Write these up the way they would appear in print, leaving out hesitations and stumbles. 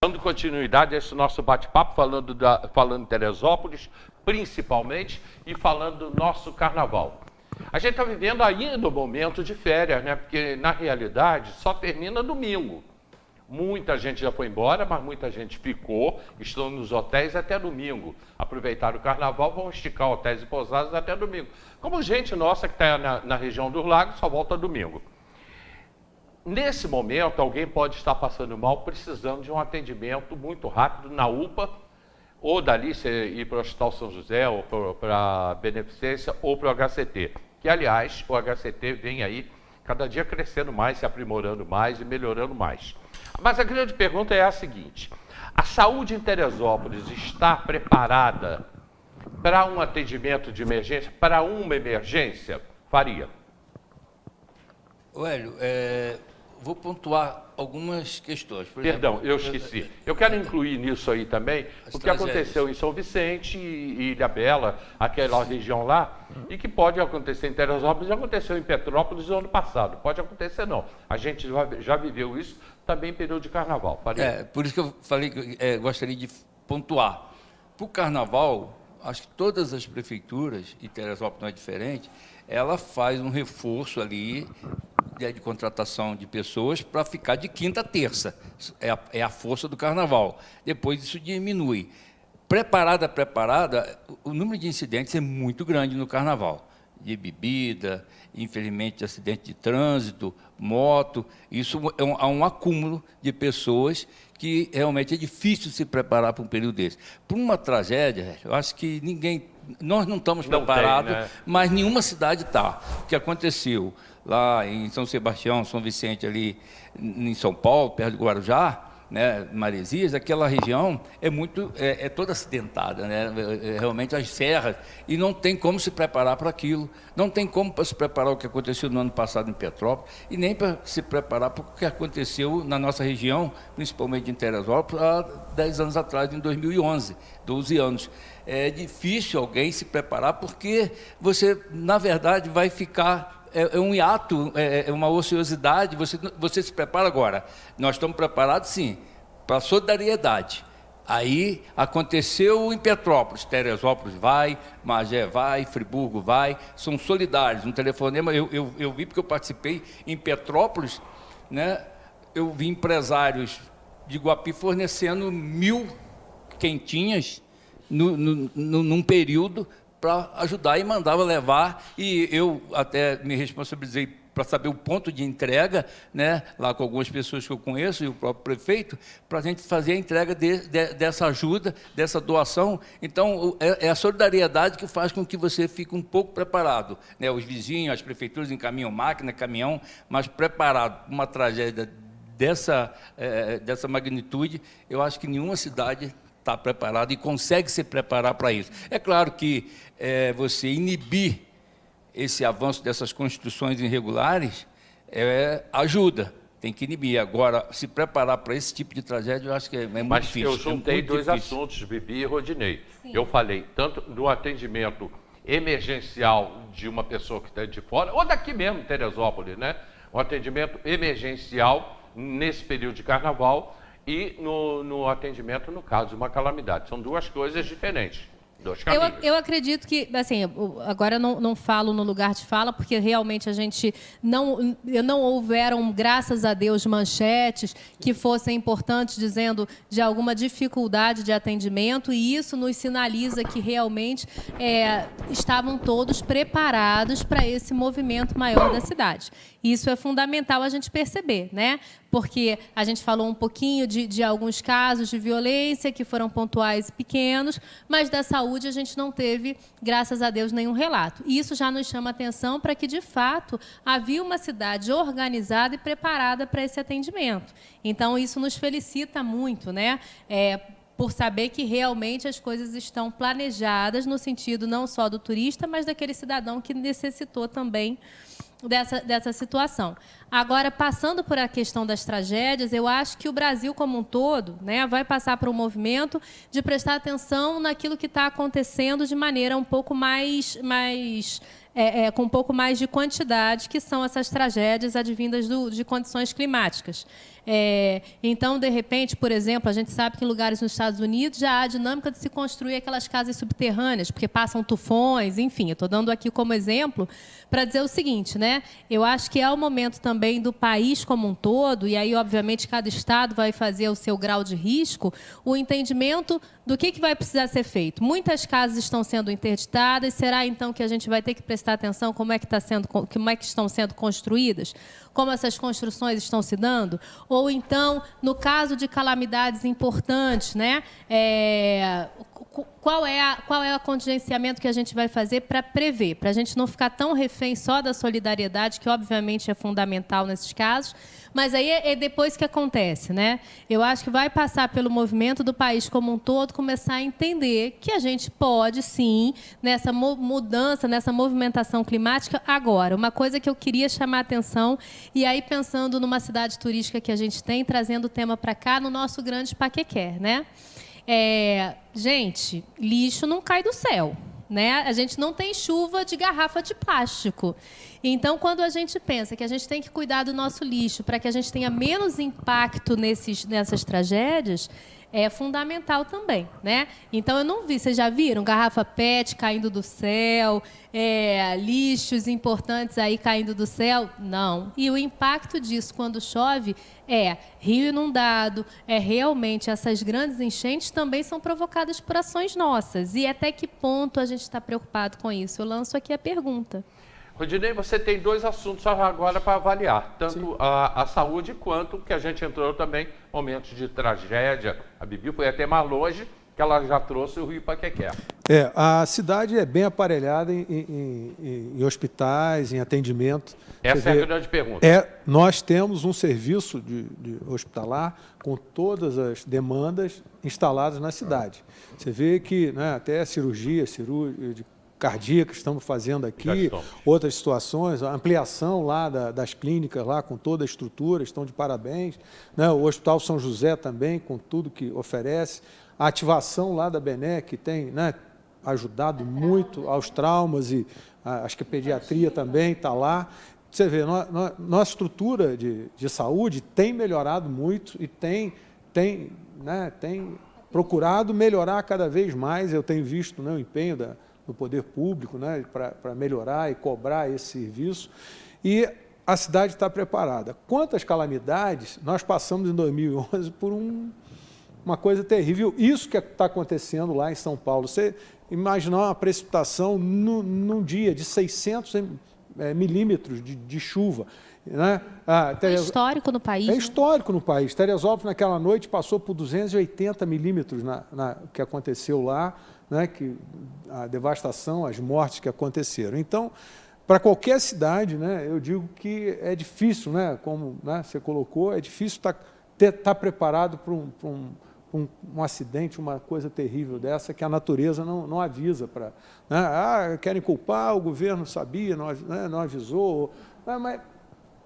Dando continuidade a esse nosso bate-papo, falando de Teresópolis, principalmente, e falando do nosso carnaval. A gente está vivendo ainda um momento de férias, né? Porque, na realidade, só termina domingo. Muita gente já foi embora, mas muita gente ficou, estão nos hotéis até domingo. Aproveitaram o carnaval, vão esticar hotéis e pousadas até domingo. Como gente nossa que está na região dos lagos, só volta domingo. Nesse momento, alguém pode estar passando mal, precisando de um atendimento muito rápido na UPA, ou dali você ir para o Hospital São José, ou para a Beneficência, ou para o HCT. Que, aliás, o HCT vem aí cada dia crescendo mais, se aprimorando mais e melhorando mais. Mas a grande pergunta é a seguinte: a saúde em Teresópolis está preparada para um atendimento de emergência, para uma emergência? Faria. Hélio, vou pontuar algumas questões. Perdão, eu esqueci. Eu quero incluir nisso aí também o que aconteceu em São Vicente e Ilhabela, aquela região lá, e que pode acontecer em Teresópolis, já aconteceu em Petrópolis no ano passado. Pode acontecer não. A gente já viveu isso também em período de carnaval. Por isso que eu falei que gostaria de pontuar. Para o carnaval, acho que todas as prefeituras, e Teresópolis não é diferente, ela faz um reforço ali de contratação de pessoas para ficar de quinta a terça. É a força do carnaval. Depois isso diminui. Preparada, o número de incidentes é muito grande no carnaval. De bebida, infelizmente, de acidente de trânsito, moto. Isso há um acúmulo de pessoas que realmente é difícil se preparar para um período desse. Para uma tragédia, eu acho que nós não estamos preparados, né? Mas nenhuma cidade está. O que aconteceu lá em São Sebastião, São Vicente, ali em São Paulo, perto de Guarujá, né, Maresias, aquela região é toda acidentada, né? Realmente as serras, e não tem como se preparar para aquilo, não tem como para se preparar o que aconteceu no ano passado em Petrópolis, e nem para se preparar para o que aconteceu na nossa região, principalmente em Teresópolis, há 10 anos atrás, em 2011, 12 anos. É difícil alguém se preparar, porque você, na verdade, vai ficar... É um hiato, é uma ociosidade, você se prepara agora. Nós estamos preparados, sim, para a solidariedade. Aí aconteceu em Petrópolis, Teresópolis vai, Magé vai, Friburgo vai, são solidários. Um telefonema, eu vi porque eu participei em Petrópolis, né? Eu vi empresários de Guapi fornecendo 1.000 quentinhas num período, para ajudar, e mandava levar, e eu até me responsabilizei para saber o ponto de entrega, né, lá com algumas pessoas que eu conheço, e o próprio prefeito, para a gente fazer a entrega dessa ajuda, dessa doação. Então, é a solidariedade que faz com que você fique um pouco preparado, né? Os vizinhos, as prefeituras encaminham máquina, caminhão, mas preparado para uma tragédia dessa magnitude, eu acho que nenhuma cidade está preparado e consegue se preparar para isso. É claro que você inibir esse avanço dessas constituições irregulares ajuda, tem que inibir. Agora, se preparar para esse tipo de tragédia, eu acho que é muito difícil. Mas eu juntei dois assuntos, Bibi e Rodinei. Sim. Eu falei tanto do atendimento emergencial de uma pessoa que está de fora, ou daqui mesmo, em Teresópolis, né? Um atendimento emergencial nesse período de carnaval, e no atendimento no caso de uma calamidade. São duas coisas diferentes. Eu acredito que, assim, agora não falo no lugar de fala, porque realmente a gente não houveram, graças a Deus, manchetes que fossem importantes dizendo de alguma dificuldade de atendimento, e isso nos sinaliza que realmente estavam todos preparados para esse movimento maior da cidade. Isso é fundamental a gente perceber, né? Porque a gente falou um pouquinho de alguns casos de violência que foram pontuais e pequenos, mas da saúde a gente não teve, graças a Deus, nenhum relato. E isso já nos chama atenção para que, de fato, havia uma cidade organizada e preparada para esse atendimento. Então, isso nos felicita muito, né? Por saber que realmente as coisas estão planejadas no sentido não só do turista, mas daquele cidadão que necessitou também dessa situação. Agora, passando por a questão das tragédias, eu acho que o Brasil como um todo, né, vai passar por um movimento de prestar atenção naquilo que está acontecendo de maneira um pouco mais com um pouco mais de quantidade, que são essas tragédias advindas de condições climáticas. Então, de repente, por exemplo, a gente sabe que em lugares nos Estados Unidos já há a dinâmica de se construir aquelas casas subterrâneas, porque passam tufões, enfim. Eu estou dando aqui como exemplo para dizer o seguinte, né? Eu acho que é o momento também do país como um todo, e aí, obviamente, cada estado vai fazer o seu grau de risco, o entendimento do que vai precisar ser feito. Muitas casas estão sendo interditadas, será então que a gente vai ter que prestar atenção como é que estão sendo construídas? Como essas construções estão se dando? Ou então, no caso de calamidades importantes, né? Qual é o contingenciamento que a gente vai fazer para prever, para a gente não ficar tão refém só da solidariedade, que obviamente é fundamental nesses casos, mas aí é depois que acontece, né? Eu acho que vai passar pelo movimento do país como um todo, começar a entender que a gente pode, sim, nessa mudança, nessa movimentação climática, agora. Uma coisa que eu queria chamar a atenção, e aí pensando numa cidade turística que a gente tem, trazendo o tema para cá, no nosso grande Paquequer, né? Gente, lixo não cai do céu, né? A gente não tem chuva de garrafa de plástico. Então, quando a gente pensa que a gente tem que cuidar do nosso lixo para que a gente tenha menos impacto nessas tragédias, é fundamental também, né? Então, eu não vi, vocês já viram garrafa PET caindo do céu, lixos importantes aí caindo do céu? Não. E o impacto disso, quando chove, rio inundado, realmente essas grandes enchentes também são provocadas por ações nossas. E até que ponto a gente está preocupado com isso? Eu lanço aqui a pergunta. Rodinei, você tem dois assuntos agora para avaliar, tanto a saúde quanto que a gente entrou também, momentos de tragédia. A Bibi foi até mais longe, que ela já trouxe o Rio Paquequer. A cidade é bem aparelhada em hospitais, em atendimento. Essa é a grande pergunta. Nós temos um serviço de hospitalar com todas as demandas instaladas na cidade. Você vê que, né, até cirurgia de cardíaca estamos fazendo aqui, outras situações, a ampliação lá das clínicas, lá com toda a estrutura, estão de parabéns, né? O Hospital São José também, com tudo que oferece, a ativação lá da Bené, que tem, né, ajudado muito aos traumas, e acho que a pediatria também está lá. Você vê, nossa estrutura de saúde tem melhorado muito e tem procurado melhorar cada vez mais. Eu tenho visto, né, o empenho do poder público, né, para melhorar e cobrar esse serviço, e a cidade está preparada. Quanto às calamidades, nós passamos em 2011 por uma coisa terrível, isso que está acontecendo lá em São Paulo. Você imaginar uma precipitação num dia de 600 milímetros de chuva, né? É histórico no país. É histórico no país. Teresópolis, naquela noite, passou por 280 milímetros que aconteceu lá, né, a devastação, as mortes que aconteceram. Então, para qualquer cidade, né, eu digo que é difícil, né, como, né, você colocou, é difícil estar preparado para um acidente, uma coisa terrível dessa, que a natureza não avisa. Querem culpar, o governo sabia, não avisou. Mas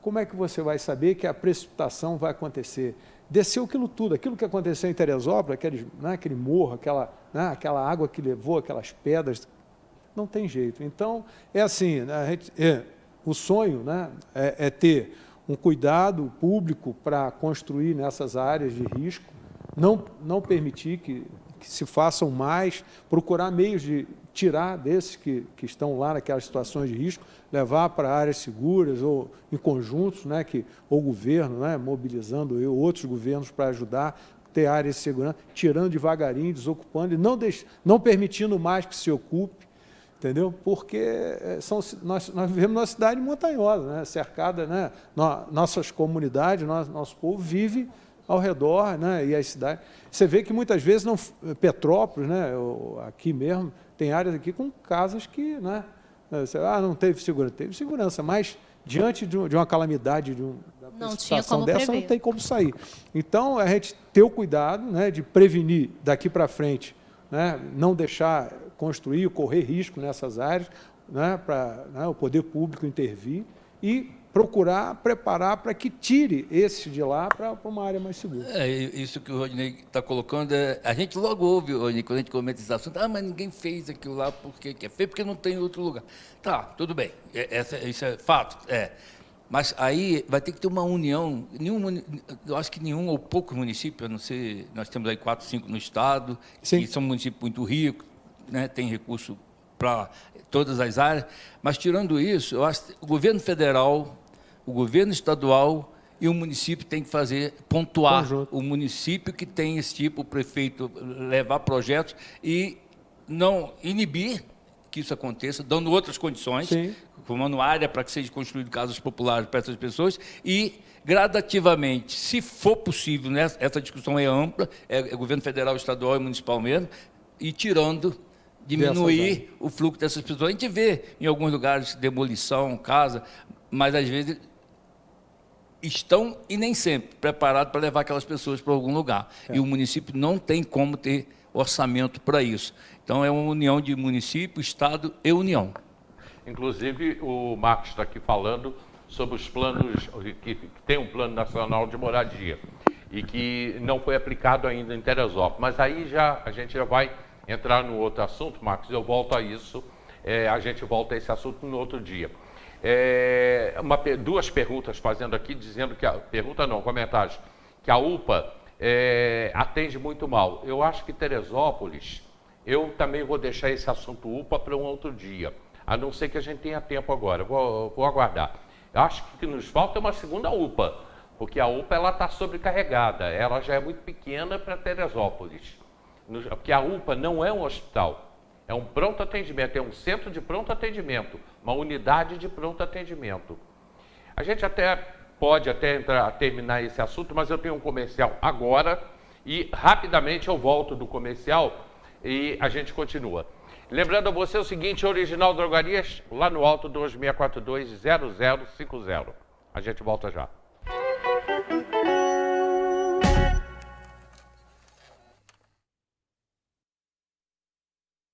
como é que você vai saber que a precipitação vai acontecer? Desceu aquilo tudo, aquilo que aconteceu em Teresópolis, aquele morro, aquela água que levou, aquelas pedras, não tem jeito. Então, é assim, né, o sonho, né, é ter um cuidado público para construir nessas áreas de risco, não permitir que se façam mais, procurar meios de tirar desses que estão lá naquelas situações de risco, levar para áreas seguras ou em conjuntos, né, ou o governo, né, mobilizando outros governos para ajudar a ter áreas de segurança, tirando devagarinho, desocupando e não permitindo mais que se ocupe, entendeu? Porque nós vivemos numa cidade montanhosa, né, cercada, né, nossas comunidades, nosso povo vive ao redor, né, e as cidades. Você vê que muitas vezes Petrópolis, né, aqui mesmo, tem áreas aqui com casas que, né, não teve segurança, mas diante de uma calamidade, uma situação dessa, não tem como sair. Então, a gente ter o cuidado, né, de prevenir daqui para frente, né, não deixar construir, correr risco nessas áreas, né, para o poder público intervir e procurar preparar para que tire esse de lá para uma área mais segura. Isso que o Rodinei está colocando, a gente logo ouve, Rodinei, quando a gente comenta esse assunto, mas ninguém fez aquilo lá porque é feio, porque não tem outro lugar. Tá, tudo bem, isso é fato, Mas aí vai ter que ter uma união, eu acho que nenhum ou poucos municípios, eu não sei, nós temos aí 4, 5 no estado, Sim. que são municípios muito ricos, né, tem recurso para todas as áreas, mas tirando isso, eu acho que o governo federal, o governo estadual e o município tem que pontuar. Conjunto. O município que tem esse tipo, o prefeito levar projetos e não inibir que isso aconteça, dando outras condições, Sim. formando área para que seja construído casas populares para essas pessoas e, gradativamente, se for possível, né, essa discussão é ampla, é governo federal, estadual e municipal mesmo, e diminuir o fluxo dessas pessoas. A gente vê em alguns lugares demolição, casa, mas às vezes estão e nem sempre preparados para levar aquelas pessoas para algum lugar. E o município não tem como ter orçamento para isso. Então é uma união de município, estado e união. Inclusive o Marcos está aqui falando sobre os planos, que tem um plano nacional de moradia e que não foi aplicado ainda em Teresópolis. Mas aí a gente já vai entrar no outro assunto, Marcos, eu volto a isso, a gente volta a esse assunto no outro dia. Duas perguntas fazendo aqui, dizendo que comentários, que a UPA atende muito mal. Eu acho que Teresópolis, eu também vou deixar esse assunto UPA para um outro dia, a não ser que a gente tenha tempo agora, vou aguardar. Eu acho que o que nos falta é uma segunda UPA, porque a UPA está sobrecarregada, ela já é muito pequena para Teresópolis. Porque a UPA não é um hospital, é um pronto atendimento, é um centro de pronto atendimento, uma unidade de pronto atendimento. A gente pode terminar esse assunto, mas eu tenho um comercial agora e rapidamente eu volto do comercial e a gente continua. Lembrando a você o seguinte, Original Drogarias, lá no alto 2642-0050. A gente volta já.